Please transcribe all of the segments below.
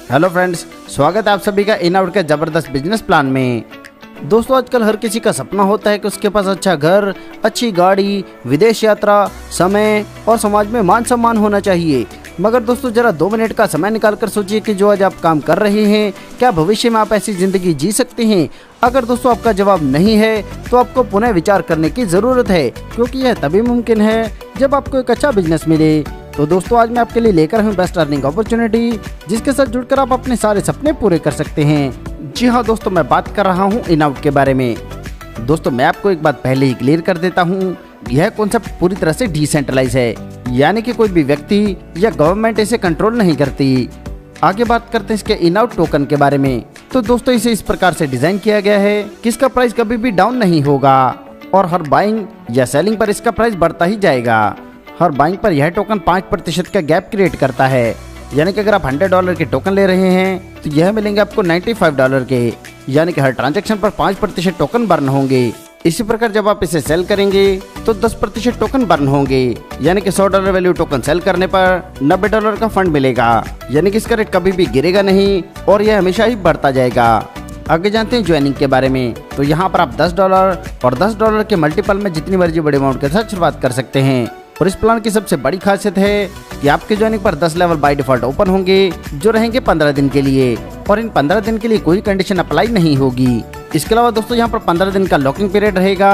Hello friends, स्वागत है आप सभी का इन आउट के ज़बरदस्त बिजनेस प्लान में। दोस्तों, आजकल हर किसी का सपना होता है कि उसके पास अच्छा घर, अच्छी गाड़ी, विदेश यात्रा, समय और समाज में मान सम्मान होना चाहिए। मगर दोस्तों, जरा 2 मिनट का समय निकालकर सोचिए कि जो आज आप काम कर रहे हैं, क्या भविष्य में आप ऐसी ज़िंदगी जी सकते हैं? अगर दोस्तों आपका जवाब नहीं है तो आपको पुनः विचार करने की ज़रूरत है, क्योंकि यह तभी मुमकिन है जब आपको एक अच्छा बिजनेस मिले। तो दोस्तों, आज मैं आपके लिए लेकर हूँ बेस्ट अर्निंग अपॉर्चुनिटी, जिसके साथ जुड़कर आप अपने सारे सपने पूरे कर सकते हैं। जी हाँ दोस्तों, मैं बात कर रहा हूँ इन आउट के बारे में। दोस्तों, मैं आपको एक बात पहले ही क्लियर कर देता हूँ, यह कॉन्सेप्ट पूरी तरह से डिसेंट्रलाइज है, यानी कि कोई भी व्यक्ति या गवर्नमेंट इसे कंट्रोल नहीं करती। आगे बात करते हैं इसके इन आउट टोकन के बारे में। तो दोस्तों, इसे इस प्रकार से डिजाइन किया गया है कि इसका प्राइस कभी भी डाउन नहीं होगा और हर बाइंग या सेलिंग पर इसका प्राइस बढ़ता ही जाएगा। हर बाइंग पर यह टोकन 5% का गैप क्रिएट करता है, यानी कि अगर आप $100 के टोकन ले रहे हैं तो यह मिलेंगे आपको $95 के, यानी कि हर ट्रांजैक्शन पर 5% टोकन बर्न होंगे। इसी प्रकार जब आप इसे सेल करेंगे तो 10% टोकन बर्न होंगे, यानी कि $100 वैल्यू टोकन सेल करने पर $90 का फंड मिलेगा, यानी कि इसका रेट कभी भी गिरेगा नहीं और यह हमेशा ही बढ़ता जाएगा। आगे जानते हैं ज्वाइनिंग के बारे में। तो यहाँ पर आप $10 और $10 के मल्टीपल में जितनी मर्जी बड़े अमाउंट के साथ शुरुआत कर सकते हैं। और इस प्लान की सबसे बड़ी खासियत है कि आपके ज्वाइनिंग पर 10 लेवल बाय डिफॉल्ट ओपन होंगे, जो रहेंगे 15 दिन के लिए, और इन 15 दिन के लिए कोई कंडीशन अप्लाई नहीं होगी। इसके अलावा दोस्तों, यहाँ पर 15 दिन का लॉकिंग पीरियड रहेगा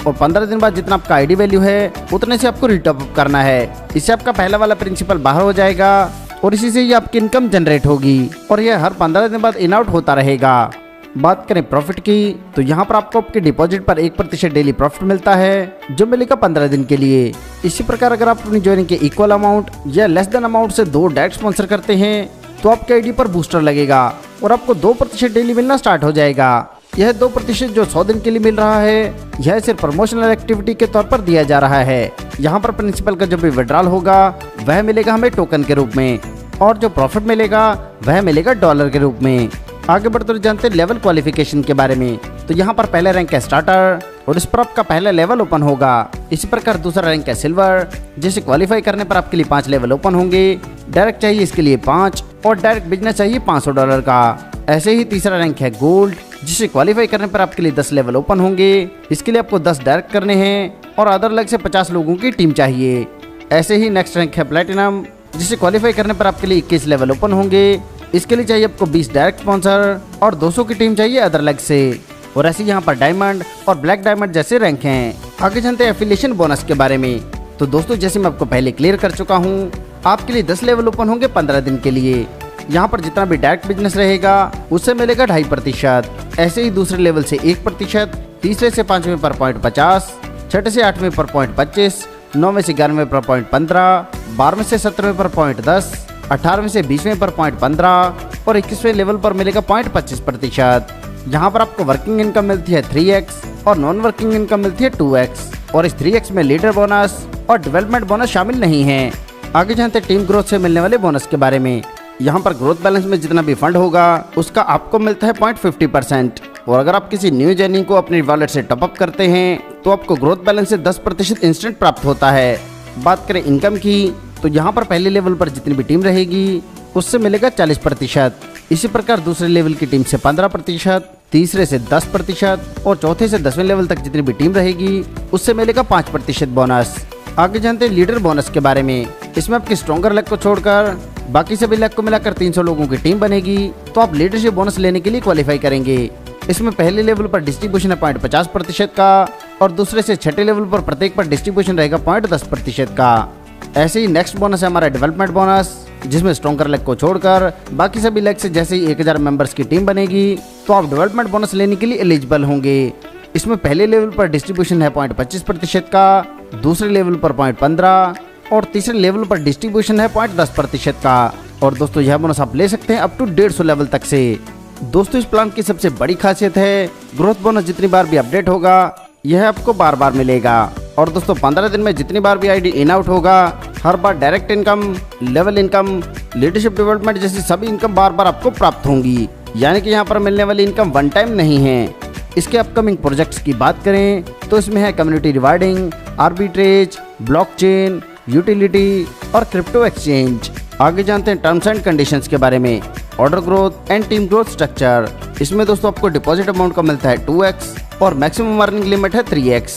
और 15 दिन बाद जितना आपका आईडी वैल्यू है उतने से आपको रिटॉप अप करना है। इससे आपका पहला वाला प्रिंसिपल बाहर हो जाएगा और इसी से ही आपकी इनकम जनरेट होगी और यह हर 15 दिन बाद इन आउट होता रहेगा। बात करें प्रॉफिट की, तो यहाँ पर आपको आपके डिपॉजिट पर 1% डेली प्रॉफिट मिलता है, जो मिलेगा 15 दिन के लिए। इसी प्रकार अगर आप अपनी ज्वाइनिंग के इक्वल अमाउंट या लेस देन अमाउंट से 2 डायरेक्ट स्पॉन्सर करते हैं तो आपके आईडी पर बूस्टर लगेगा और आपको 2% डेली मिलना स्टार्ट हो जाएगा। यह 2% जो 100 दिन के लिए मिल रहा है, यह सिर्फ प्रमोशनल एक्टिविटी के तौर पर दिया जा रहा है। यहाँ पर प्रिंसिपल का जो भी विड्रॉल होगा वह मिलेगा हमें टोकन के रूप में, और जो प्रॉफिट मिलेगा वह मिलेगा डॉलर के रूप में। आगे बढ़ते हुए जानते हैं लेवल क्वालिफिकेशन के बारे में। तो यहाँ पर पहला रैंक है स्टार्टर और इस पर आपका पहला लेवल ओपन होगा। इसी प्रकार दूसरा रैंक है सिल्वर, जिसे क्वालिफाई करने पर आपके लिए 5 लेवल ओपन होंगे। डायरेक्ट चाहिए इसके लिए 5 और डायरेक्ट बिजनेस चाहिए $500 का। ऐसे ही तीसरा रैंक है गोल्ड, जिसे क्वालिफाई करने पर आपके लिए 10 लेवल ओपन होंगे। इसके लिए आपको 10 डायरेक्ट करने हैं और अदर लेग से 50 लोगों की टीम चाहिए। ऐसे ही नेक्स्ट रैंक है प्लेटिनम, जिसे क्वालिफाई करने पर आपके लिए 21 लेवल ओपन होंगे। इसके लिए चाहिए आपको 20 डायरेक्ट स्पॉन्सर और 200 की टीम चाहिए अदर लेग से। और ऐसे यहाँ पर डायमंड और ब्लैक डायमंड जैसे रैंक हैं। आगे जानते हैं एफिलिएशन बोनस के बारे में। तो दोस्तों, जैसे मैं आपको पहले क्लियर कर चुका हूँ, आपके लिए 10 लेवल ओपन होंगे 15 दिन के लिए। यहाँ पर जितना भी डायरेक्ट बिजनेस रहेगा उससे मिलेगा 2.5%। ऐसे ही दूसरे लेवल से 1%, तीसरे से 5वें पर 0.50, छठे से 8वें पर 0.25, 9वें से 11वें पर 0.15, 12वें से 17वें पर 0.10, 18वें से 20वें पर 0.15 और 21वें लेवल पर मिलेगा 0.25%। यहाँ पर आपको वर्किंग इनकम मिलती है 3x और नॉन वर्किंग इनकम मिलती है 2x, और इस 3x में लीडर बोनस और डेवलपमेंट बोनस शामिल नहीं है। आगे जानते हैं टीम ग्रोथ से मिलने वाले बोनस के बारे में। यहाँ पर ग्रोथ बैलेंस में जितना भी फंड होगा उसका आपको मिलता है 0.50%, और अगर आप किसी न्यू ज्वाइनिंग को अपनी वॉलेट से टॉपअप करते हैं तो आपको ग्रोथ बैलेंस से 10% इंस्टेंट प्राप्त होता है। बात करें इनकम की, तो यहाँ पर पहले लेवल पर जितनी भी टीम रहेगी उससे मिलेगा 40%। इसी प्रकार दूसरे लेवल की टीम से 15%, तीसरे से 10% और चौथे से 10वें लेवल तक जितनी भी टीम रहेगी उससे मिलेगा 5% बोनस। आगे जानते हैं लीडर बोनस के बारे में। इसमें आपके स्ट्रॉन्गर लेग को छोड़कर बाकी सभी लेग को मिलाकर 300 लोगों की टीम बनेगी तो आप लीडरशिप बोनस लेने के लिए क्वालिफाई करेंगे। इसमें पहले लेवल पर डिस्ट्रीब्यूशन है 0.50% का और दूसरे से छठे लेवल पर प्रत्येक पर डिस्ट्रीब्यूशन रहेगा 0.10% का। ऐसे ही नेक्स्ट बोनस है हमारा डेवलपमेंट बोनस, जिसमें स्ट्रॉन्गर लेग को छोड़कर बाकी सभी लेग से जैसे ही 1000 मेंबर्स की टीम बनेगी तो आप डेवलपमेंट बोनस लेने के लिए एलिजिबल होंगे। इसमें पहले लेवल पर डिस्ट्रीब्यूशन है 0.25% का, दूसरे लेवल पर 0.15 और तीसरे लेवल पर डिस्ट्रीब्यूशन है 0.10% का। और दोस्तों, यह बोनस आप ले सकते हैं अप टू 150 लेवल तक से। दोस्तों, इस प्लान की सबसे बड़ी खासियत है ग्रोथ बोनस जितनी बार भी अपडेट होगा यह आपको बार बार मिलेगा। और दोस्तों, 15 दिन में जितनी बार भी आईडी इन आउट होगा हर बार direct income, level income, leadership development जैसी सभी इनकम बार बार आपको प्राप्त होंगी, यानी कि यहाँ पर मिलने वाली इनकम वन टाइम नहीं है। इसके अपकमिंग प्रोजेक्ट्स की बात करें तो इसमें है community rewarding, arbitrage, blockchain, utility और क्रिप्टो एक्सचेंज। आगे जानते हैं टर्म्स एंड कंडीशंस के बारे में। Order growth and team growth structure. इसमें दोस्तों आपको डिपॉजिट अमाउंट का मिलता है 2x और मैक्सिमम अर्निंग लिमिट है 3x।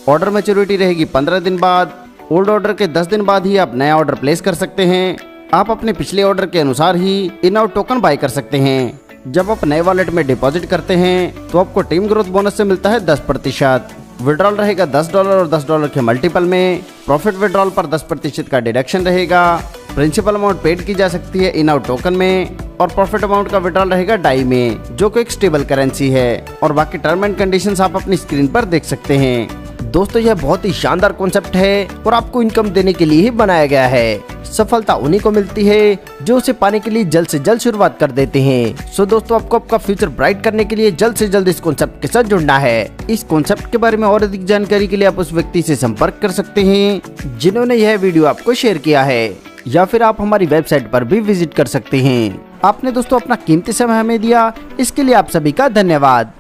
ऑर्डर मैच्योरिटी रहेगी 15 दिन बाद। ओल्ड ऑर्डर के 10 दिन बाद ही आप नया ऑर्डर प्लेस कर सकते हैं। आप अपने पिछले ऑर्डर के अनुसार ही इन आउट टोकन बाय कर सकते हैं। जब आप नए वॉलेट में डिपॉजिट करते हैं तो आपको टीम ग्रोथ बोनस से मिलता है 10%। विड्रॉल रहेगा $10 और $10 के मल्टीपल में। प्रॉफिट विड्रॉल पर 10% का डिडक्शन रहेगा। प्रिंसिपल अमाउंट पेड की जा सकती है इन आउट टोकन में और प्रॉफिट अमाउंट का विड्रॉल रहेगा डाई में, जो कि एक स्टेबल करेंसी है। और बाकी टर्म एंड कंडीशंस आप अपनी स्क्रीन पर देख सकते हैं। दोस्तों यह बहुत ही शानदार कॉन्सेप्ट है और आपको इनकम देने के लिए ही बनाया गया है। सफलता उन्हीं को मिलती है जो उसे पाने के लिए जल्द से जल्द शुरुआत कर देते हैं। सो दोस्तों आपको आपका फ्यूचर ब्राइट करने के लिए जल्द से जल्द इस कॉन्सेप्ट के साथ जुड़ना है। इस कॉन्सेप्ट के बारे में और अधिक जानकारी के लिए आप उस व्यक्ति से संपर्क कर सकते हैं जिन्होंने यह वीडियो आपको शेयर किया है, या फिर आप हमारी वेबसाइट पर भी विजिट कर सकते हैं। आपने दोस्तों अपना कीमती समय हमें दिया, इसके लिए आप सभी का धन्यवाद।